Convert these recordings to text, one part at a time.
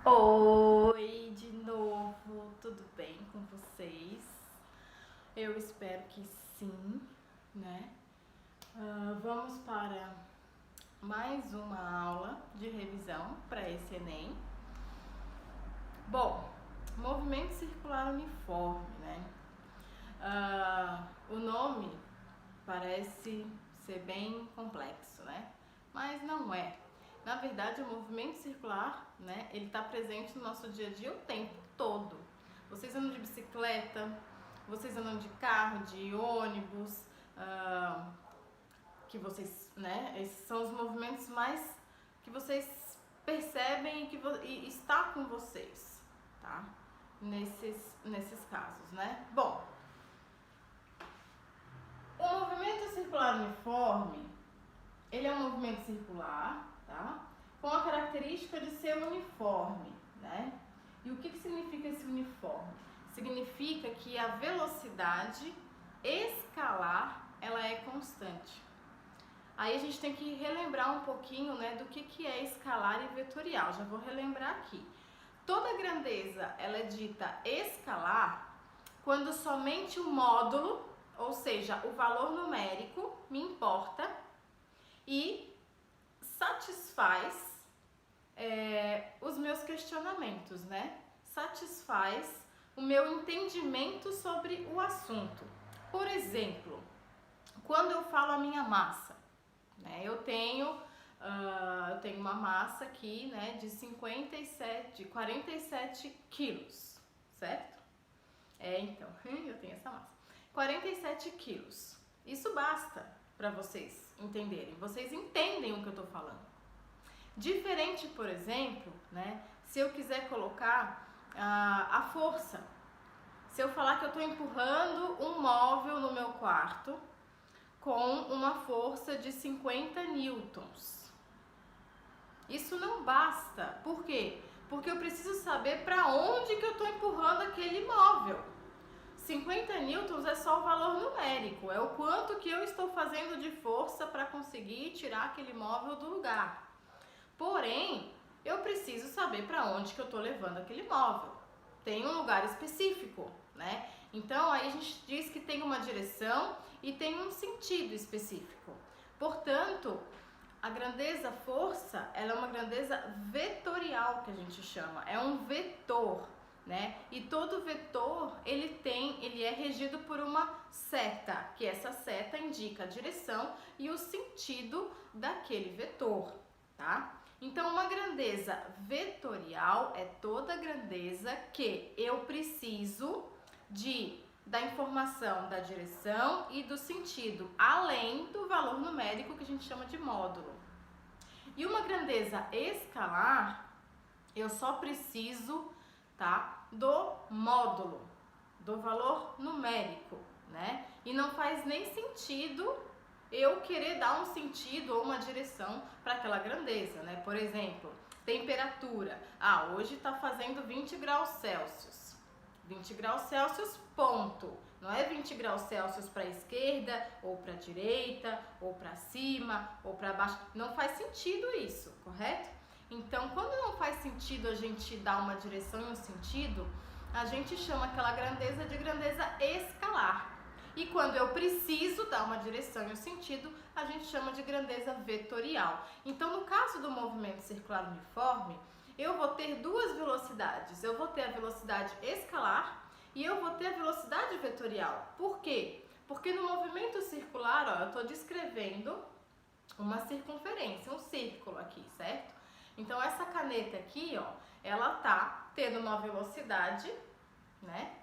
Oi, de novo, tudo bem com vocês? Eu espero que sim, né? Vamos para mais uma aula de revisão para esse Enem. Bom, movimento circular uniforme, né? O nome parece ser bem complexo, né? Mas não é. Na verdade, o movimento circular, né, ele está presente no nosso dia a dia o tempo todo. Vocês andam de bicicleta, vocês andam de carro, de ônibus, que vocês, né, esses são os movimentos mais que vocês percebem e está com vocês, tá? Nesses casos, né? Bom, o movimento circular uniforme, ele é um movimento circular, tá? Com a característica de ser uniforme, né? E o que significa esse uniforme? Significa que a velocidade escalar, ela é constante. Aí a gente tem que relembrar um pouquinho, né, do que é escalar e vetorial. Já vou relembrar aqui. Toda grandeza, ela é dita escalar quando somente o módulo, ou seja, o valor numérico, me importa e satisfaz os meus questionamentos, né? Satisfaz o meu entendimento sobre o assunto. Por exemplo, quando eu falo a minha massa, né? Eu tenho uma massa aqui, né, de 47 quilos, certo? Então, eu tenho essa massa. 47 quilos. Isso basta para vocês entenderem. Vocês entendem o que eu tô falando. Diferente, por exemplo, né, se eu quiser colocar a força. Se eu falar que eu estou empurrando um móvel no meu quarto com uma força de 50 newtons. Isso não basta. Por quê? Porque eu preciso saber para onde que eu estou empurrando aquele móvel. 50 newtons é só o valor numérico, é o quanto que eu estou fazendo de força para conseguir tirar aquele móvel do lugar. Porém, eu preciso saber para onde que eu estou levando aquele móvel. Tem um lugar específico, né? Então, aí a gente diz que tem uma direção e tem um sentido específico. Portanto, a grandeza força, ela é uma grandeza vetorial que a gente chama. É um vetor, né? E todo vetor, ele é regido por uma seta, que essa seta indica a direção e o sentido daquele vetor, tá? Então, uma grandeza vetorial é toda grandeza que eu preciso da informação da direção e do sentido, além do valor numérico que a gente chama de módulo. E uma grandeza escalar, eu só preciso, tá, do módulo, do valor numérico, né? E não faz nem sentido eu querer dar um sentido ou uma direção para aquela grandeza, né? Por exemplo, temperatura. Hoje está fazendo 20 graus Celsius. 20 graus Celsius, ponto. Não é 20 graus Celsius para a esquerda, ou para a direita, ou para cima, ou para baixo. Não faz sentido isso, correto? Então, quando não faz sentido a gente dar uma direção e um sentido, a gente chama aquela grandeza de grandeza escalar. E quando eu preciso dar uma direção e um sentido, a gente chama de grandeza vetorial. Então, no caso do movimento circular uniforme, eu vou ter duas velocidades. Eu vou ter a velocidade escalar e eu vou ter a velocidade vetorial. Por quê? Porque no movimento circular, eu estou descrevendo uma circunferência, um círculo aqui, certo? Então, essa caneta aqui, ela tá tendo uma velocidade, né,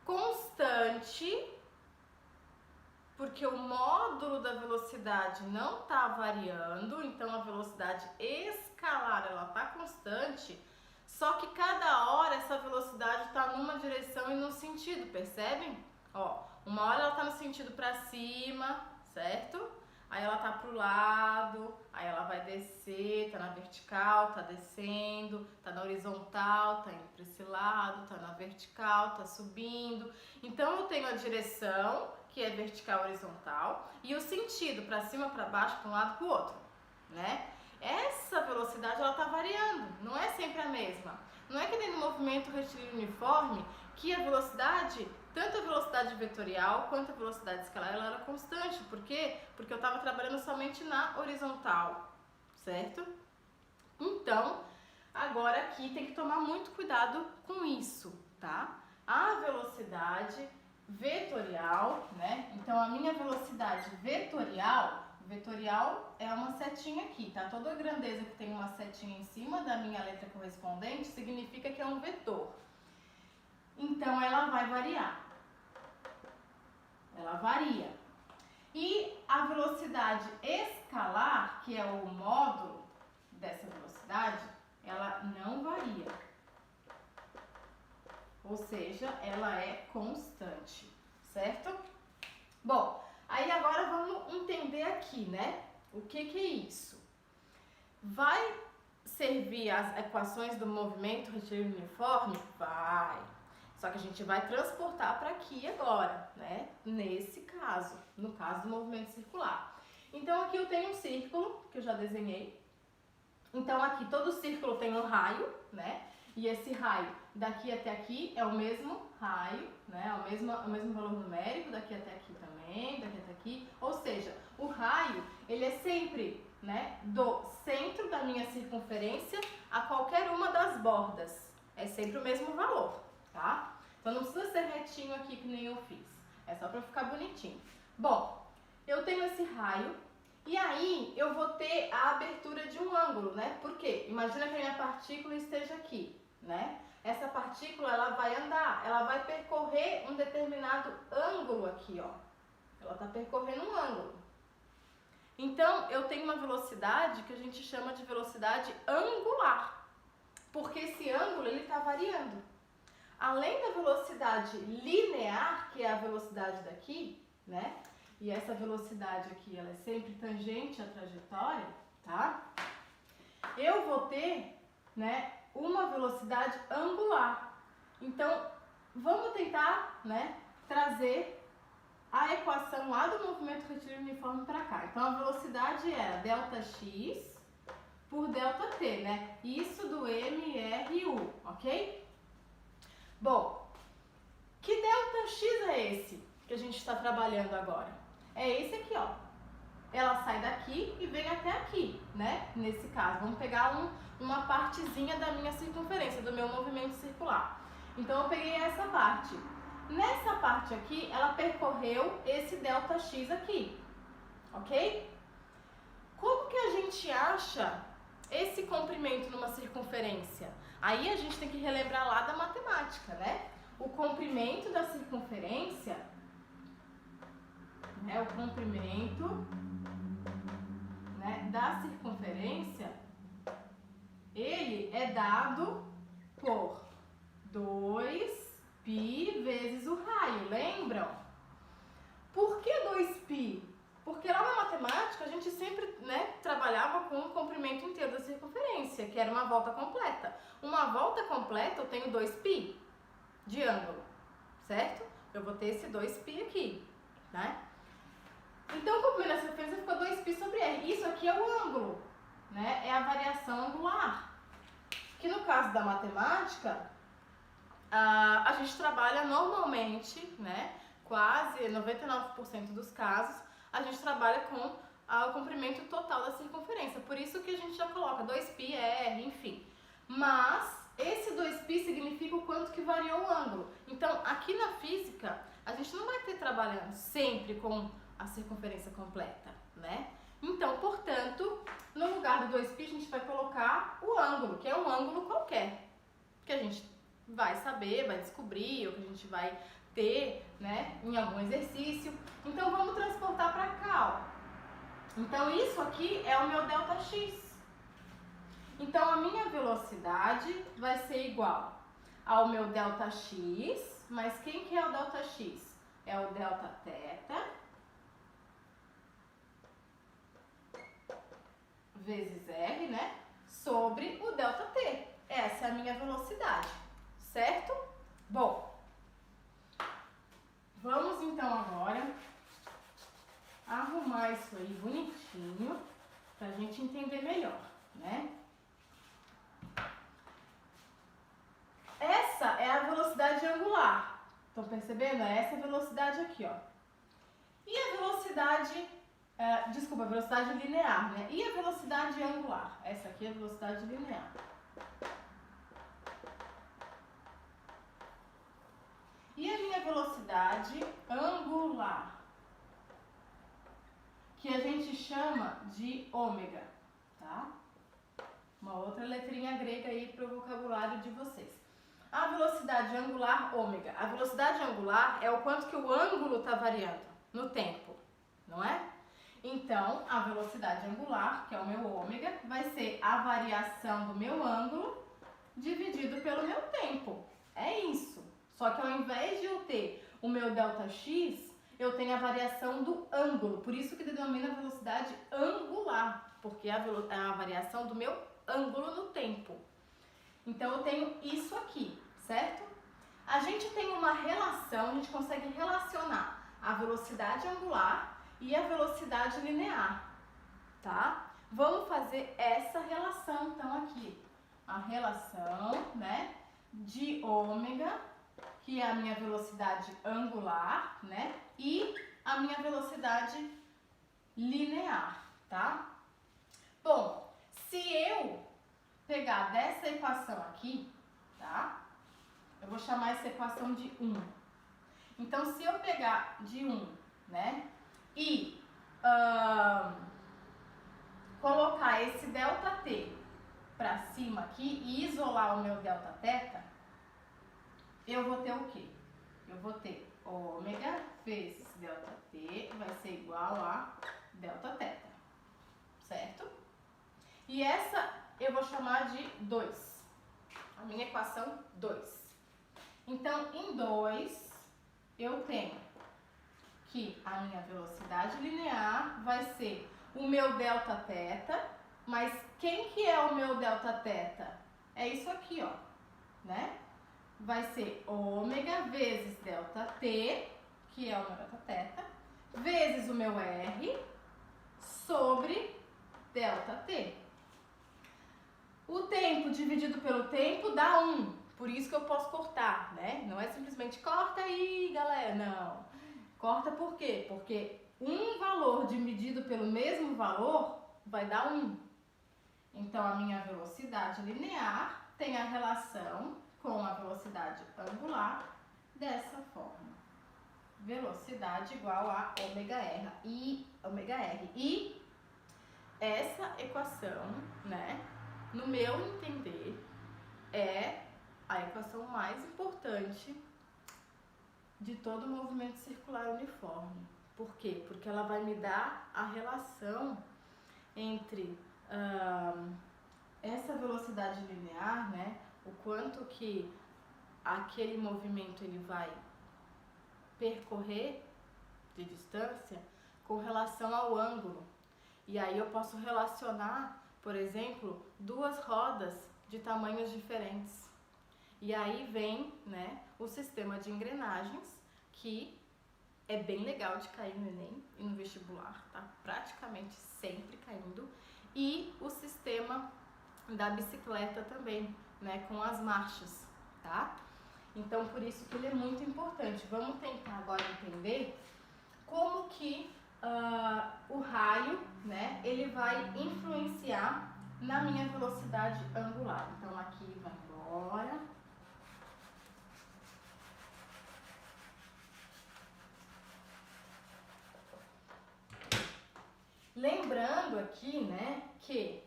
constante, porque o módulo da velocidade não está variando, então a velocidade escalar ela está constante, só que cada hora essa velocidade está numa direção e num sentido, percebem? Uma hora ela está no sentido para cima, certo? Aí ela tá pro lado, aí ela vai descer, tá na vertical, tá descendo, tá na horizontal, tá indo para esse lado, tá na vertical, tá subindo. Então eu tenho a direção, que é vertical, horizontal, e o sentido para cima, para baixo, para um lado, para o outro, né? Essa velocidade ela está variando, não é sempre a mesma. Não é que nem no movimento retilíneo uniforme que a velocidade, tanto a velocidade vetorial quanto a velocidade escalar, ela era constante. Por quê? Porque eu estava trabalhando somente na horizontal, certo? Então, agora aqui tem que tomar muito cuidado com isso, tá? A velocidade vetorial, né? Então, a minha velocidade vetorial é uma setinha aqui, tá? Toda grandeza que tem uma setinha em cima da minha letra correspondente significa que é um vetor. Então, ela vai variar. Ela varia. E a velocidade escalar, que é o módulo dessa velocidade, ela não varia. Ou seja, ela é constante, certo? Bom, aí agora vamos entender aqui, né? O que é isso? Vai servir as equações do movimento retilíneo uniforme? Vai. Só que a gente vai transportar para aqui agora, né? Nesse caso, no caso do movimento circular. Então aqui eu tenho um círculo, que eu já desenhei. Então aqui todo círculo tem um raio, né? E esse raio daqui até aqui é o mesmo raio, né? É o mesmo valor numérico, daqui até aqui também, daqui até aqui. Ou seja, o raio, ele é sempre, né, do centro da minha circunferência a qualquer uma das bordas. É sempre o mesmo valor, tá? Então não precisa ser retinho aqui que nem eu fiz. É só para ficar bonitinho. Bom, eu tenho esse raio. E aí, eu vou ter a abertura de um ângulo, né? Por quê? Imagina que a minha partícula esteja aqui, né? Essa partícula, ela vai andar, ela vai percorrer um determinado ângulo aqui, ó. Ela está percorrendo um ângulo. Então, eu tenho uma velocidade que a gente chama de velocidade angular, porque esse ângulo, ele está variando. Além da velocidade linear, que é a velocidade daqui, né? E essa velocidade aqui, ela é sempre tangente à trajetória, tá? Eu vou ter, né, uma velocidade angular. Então, vamos tentar, né, trazer a equação lá do movimento retilíneo uniforme para cá. Então, a velocidade era ΔX por ΔT, né? Isso do MRU, ok? Bom, que ΔX é esse que a gente está trabalhando agora? É esse aqui, ó. Ela sai daqui e vem até aqui, né? Nesse caso, vamos pegar uma partezinha da minha circunferência, do meu movimento circular. Então, eu peguei essa parte. Nessa parte aqui, ela percorreu esse ΔX aqui, ok? Como que a gente acha esse comprimento numa circunferência? Aí a gente tem que relembrar lá da matemática, né? O comprimento da circunferência... o comprimento, né, da circunferência, ele é dado por 2π vezes o raio, lembram? Por que 2π? Porque lá na matemática a gente sempre, né, trabalhava com o comprimento inteiro da circunferência, que era uma volta completa. Uma volta completa eu tenho 2π de ângulo, certo? Eu vou ter esse 2π aqui, né? Então, o comprimento da circunferência ficou 2π sobre r. Isso aqui é o ângulo, né? É a variação angular. Que no caso da matemática, a gente trabalha normalmente, né? Quase 99% dos casos, a gente trabalha com o comprimento total da circunferência. Por isso que a gente já coloca 2π, r, enfim. Mas esse 2π significa o quanto que variou o ângulo. Então, aqui na física, a gente não vai ter trabalhando sempre com a circunferência completa, né? Então, portanto, no lugar do 2π a gente vai colocar o ângulo, que é um ângulo qualquer, que a gente vai saber, vai descobrir, ou que a gente vai ter, né, em algum exercício. Então, vamos transportar para cá, ó. Então, isso aqui é o meu ΔX. Então, a minha velocidade vai ser igual ao meu ΔX, mas quem que é o ΔX? É o Δθ vezes R, né? Sobre o ΔT. Essa é a minha velocidade, certo? Bom, vamos então agora arrumar isso aí bonitinho pra gente entender melhor, né? percebendo? É essa velocidade aqui, ó. E a velocidade, a velocidade linear, né? E a velocidade angular? Essa aqui é a velocidade linear. E a minha velocidade angular, que a gente chama de ômega, tá? Uma outra letrinha grega aí para o vocabulário de vocês. A velocidade angular, ômega. A velocidade angular é o quanto que o ângulo está variando no tempo, não é? Então, a velocidade angular, que é o meu ômega, vai ser a variação do meu ângulo dividido pelo meu tempo. É isso. Só que ao invés de eu ter o meu ΔX, eu tenho a variação do ângulo. Por isso que denomina velocidade angular, porque é a variação do meu ângulo no tempo. Então, eu tenho isso aqui, certo? A gente tem uma relação, a gente consegue relacionar a velocidade angular e a velocidade linear, tá? Vamos fazer essa relação, então, aqui. A relação, né, de ômega, que é a minha velocidade angular, né, e a minha velocidade linear, tá? Bom, se eu pegar dessa equação aqui, tá? Eu vou chamar essa equação de 1. Então, se eu pegar de 1, né, e colocar esse ΔT para cima aqui e isolar o meu Δθ, eu vou ter o quê? Eu vou ter ômega vezes ΔT vai ser igual a Δθ, certo? E essa eu vou chamar de 2, a minha equação 2. Então, em 2, eu tenho que a minha velocidade linear vai ser o meu Δθ, mas quem que é o meu Δθ? É isso aqui, ó, né? Vai ser ômega vezes ΔT, que é o meu Δθ, vezes o meu R, sobre ΔT. O tempo dividido pelo tempo dá 1, por isso que eu posso cortar, né? Não é simplesmente corta aí, galera, não. Corta por quê? Porque um valor dividido pelo mesmo valor vai dar 1. Então, a minha velocidade linear tem a relação com a velocidade angular dessa forma. Velocidade igual a ômega R. E essa equação, né, no meu entender, é a equação mais importante de todo o movimento circular uniforme. Por quê? Porque ela vai me dar a relação entre essa velocidade linear, né, o quanto que aquele movimento ele vai percorrer de distância com relação ao ângulo. E aí eu posso relacionar, por exemplo, duas rodas de tamanhos diferentes. E aí vem, né, o sistema de engrenagens, que é bem legal de cair no Enem e no vestibular, tá? Praticamente sempre caindo. E o sistema da bicicleta também, né, com as marchas, tá? Então, por isso que ele é muito importante. Vamos tentar agora entender como que o raio, né, ele vai influenciar na minha velocidade angular. Então, aqui vai embora. Lembrando aqui, né, que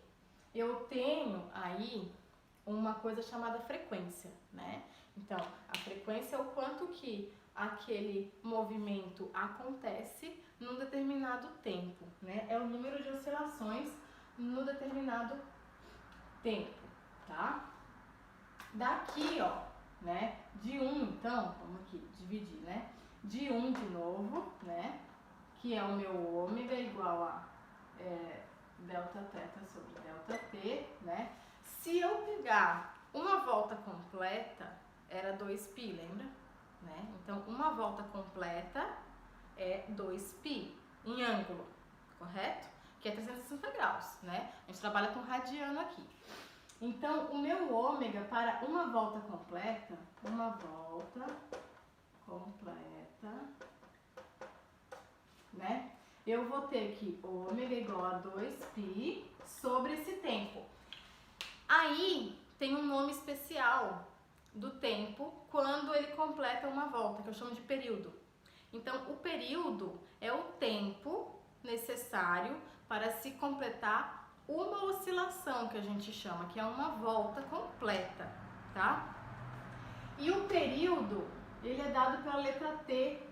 eu tenho aí uma coisa chamada frequência, né? Então, a frequência é o quanto que aquele movimento acontece num determinado tempo, né? É o número de oscilações no determinado tempo, tá? Daqui, ó, né, de 1, então, vamos aqui dividir, né? De 1 de novo, né? Que é o meu ômega igual a Δθ sobre ΔT, né? Se eu pegar uma volta completa, era 2π, lembra? Né? Então, uma volta completa é 2π em ângulo, correto? Que é 360 graus, né? A gente trabalha com radiano aqui. Então, o meu ômega para uma volta completa, uma volta completa, né? Eu vou ter que ômega igual a 2π sobre esse tempo. Aí tem um nome especial do tempo quando ele completa uma volta, que eu chamo de período. Então, o período é o tempo necessário para se completar uma oscilação, que a gente chama, que é uma volta completa, tá? E o período, ele é dado pela letra T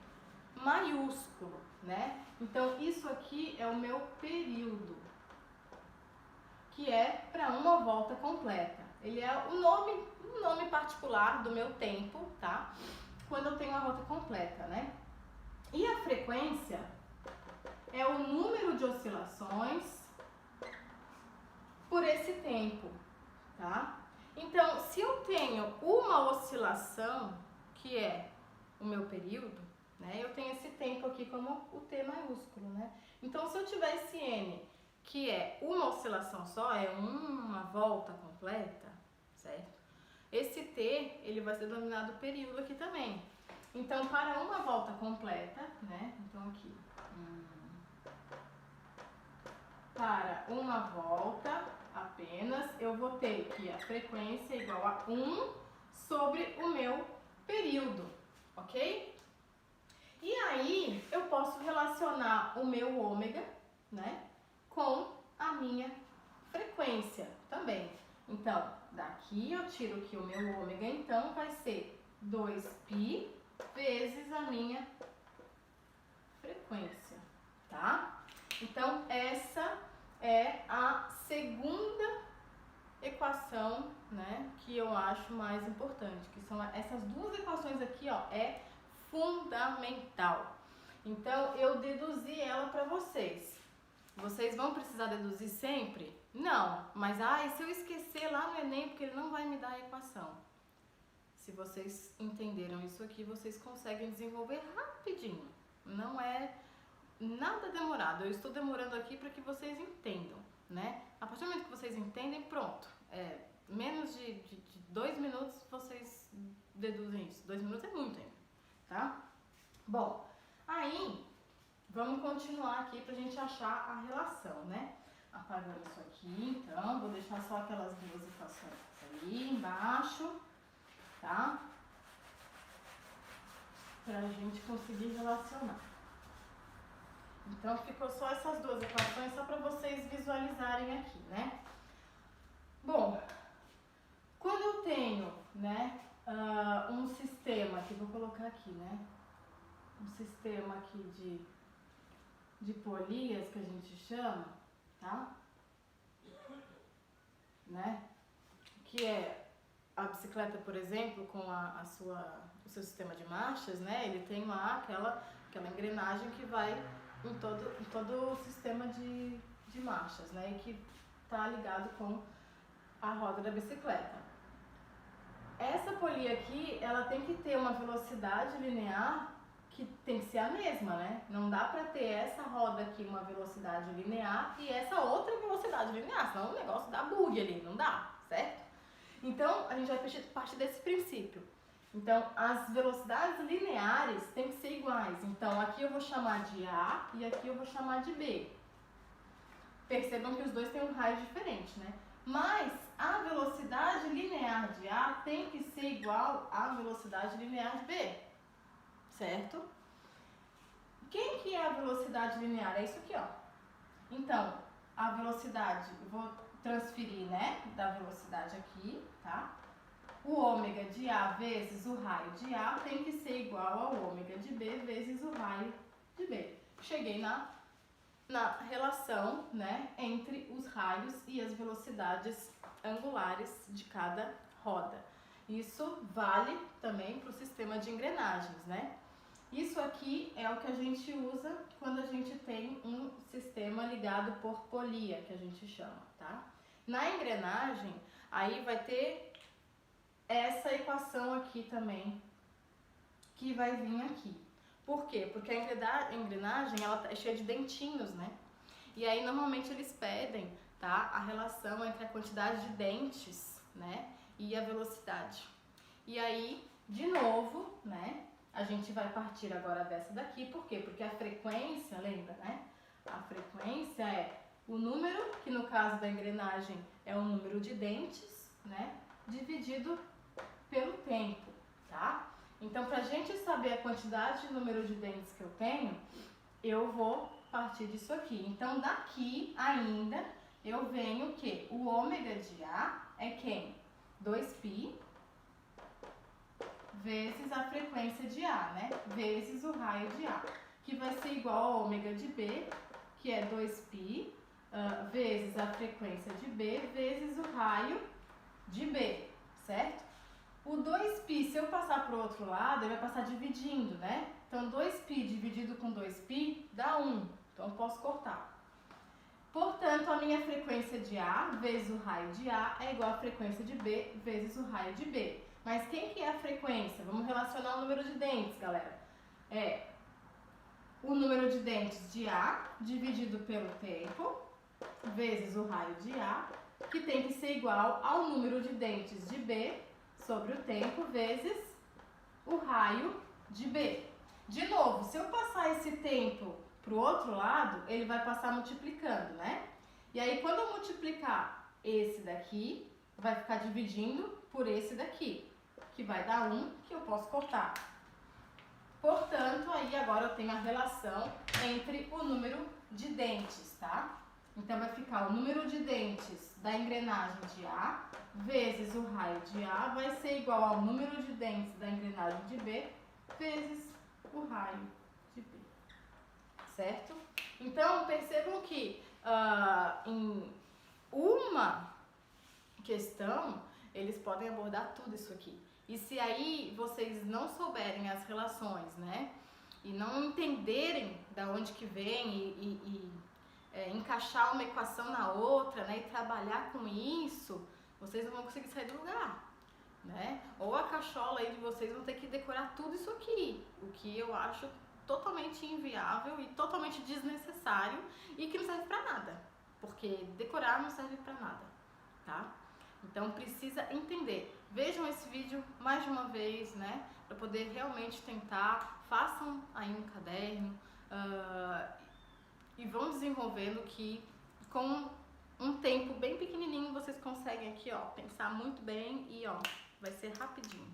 maiúsculo, né? Então, isso aqui é o meu período, que é para uma volta completa. Ele é um nome particular do meu tempo, tá? Quando eu tenho uma volta completa, né? E a frequência é o número de oscilações por esse tempo, tá? Então, se eu tenho uma oscilação, que é o meu período, né? Eu tenho esse tempo aqui como o T maiúsculo, né? Então, se eu tiver esse N, que é uma oscilação só, é uma volta completa, certo? Esse T, ele vai ser denominado período aqui também. Então, para uma volta completa, né? Então, aqui, para uma volta apenas, eu vou ter que a frequência é igual a 1 sobre o meu período, ok? E aí, eu posso relacionar o meu ômega, né, com a minha frequência também. Então, daqui eu tiro que o meu ômega, então, vai ser 2π vezes a minha frequência, tá? Então, essa é a segunda equação, né, que eu acho mais importante, que são essas duas equações aqui, ó, é fundamental. Então, eu deduzi ela para vocês. Vocês vão precisar deduzir sempre? Não, mas e se eu esquecer lá no Enem, porque ele não vai me dar a equação. Se vocês entenderam isso aqui, vocês conseguem desenvolver rapidinho. Não é nada demorado. Eu estou demorando aqui para que vocês entendam, né? A partir do momento que vocês entendem, pronto. Menos de 2 minutos vocês deduzem isso. 2 minutos é muito ainda, tá? Bom, aí vamos continuar aqui pra gente achar a relação, né? Apagando isso aqui, então, vou deixar só aquelas duas equações ali embaixo, tá? Pra gente conseguir relacionar. Então, ficou só essas duas equações, só pra vocês visualizarem aqui, né? Bom, quando eu tenho, né, um sistema, que vou colocar aqui, né? Um sistema aqui de polias, que a gente chama, tá? Né? Que é a bicicleta, por exemplo, com o seu sistema de marchas, né? Ele tem lá aquela engrenagem que vai em todo o sistema de marchas, né? E que tá ligado com a roda da bicicleta. Essa polia aqui, ela tem que ter uma velocidade linear que tem que ser a mesma, né? Não dá pra ter essa roda aqui uma velocidade linear e essa outra velocidade linear, senão o negócio dá bug ali, não dá, certo? Então, a gente vai partir desse princípio. Então, as velocidades lineares têm que ser iguais. Então, aqui eu vou chamar de A e aqui eu vou chamar de B. Percebam que os dois têm um raio diferente, né? Mas a velocidade linear de A tem que ser igual à velocidade linear de B, certo? Quem que é a velocidade linear? É isso aqui, ó. Então, a velocidade, eu vou transferir, né, da velocidade aqui, tá? O ômega de A vezes o raio de A tem que ser igual ao ômega de B vezes o raio de B. Cheguei na relação, né, entre os raios e as velocidades angulares de cada roda. Isso vale também para o sistema de engrenagens, né? Isso aqui é o que a gente usa quando a gente tem um sistema ligado por polia, que a gente chama, tá? Na engrenagem, aí vai ter essa equação aqui também, que vai vir aqui. Por quê? Porque a engrenagem, ela é cheia de dentinhos, né? E aí, normalmente, eles pedem, tá, a relação entre a quantidade de dentes, né, e a velocidade. E aí, de novo, né, a gente vai partir agora dessa daqui, por quê? Porque a frequência, lembra, né? A frequência é o número, que no caso da engrenagem é o número de dentes, né? Dividido pelo tempo, tá? Então, pra gente saber a quantidade de número de dentes que eu tenho, eu vou partir disso aqui. Então, daqui ainda, eu venho o quê? O ômega de A é quem? 2π vezes a frequência de A, né? Vezes o raio de A, que vai ser igual a ômega de B, que é 2π, vezes a frequência de B, vezes o raio de B, certo? O 2π, se eu passar para o outro lado, ele vai passar dividindo, né? Então, 2π dividido com 2π dá 1. Então, eu posso cortar. Portanto, a minha frequência de A vezes o raio de A é igual à frequência de B vezes o raio de B. Mas quem que é a frequência? Vamos relacionar o número de dentes, galera. É o número de dentes de A dividido pelo tempo vezes o raio de A, que tem que ser igual ao número de dentes de B sobre o tempo vezes o raio de B. De novo, se eu passar esse tempo para o outro lado, ele vai passar multiplicando, né? E aí, quando eu multiplicar esse daqui, vai ficar dividindo por esse daqui, que vai dar 1, que eu posso cortar. Portanto, aí agora eu tenho a relação entre o número de dentes, tá? Então, vai ficar o número de dentes da engrenagem de A vezes o raio de A vai ser igual ao número de dentes da engrenagem de B vezes o raio de B, certo? Então, percebam que em uma questão, eles podem abordar tudo isso aqui. E se aí vocês não souberem as relações, né? E não entenderem da onde que vem encaixar uma equação na outra, né? E trabalhar com isso, vocês não vão conseguir sair do lugar, né? Ou a cachola aí de vocês vão ter que decorar tudo isso aqui, o que eu acho totalmente inviável e totalmente desnecessário e que não serve pra nada, porque decorar não serve pra nada, tá? Então precisa entender. Vejam esse vídeo mais de uma vez, né? Para poder realmente tentar, façam aí um caderno e vão desenvolvendo que com um tempo bem pequenininho vocês conseguem aqui, ó, pensar muito bem e ó, vai ser rapidinho.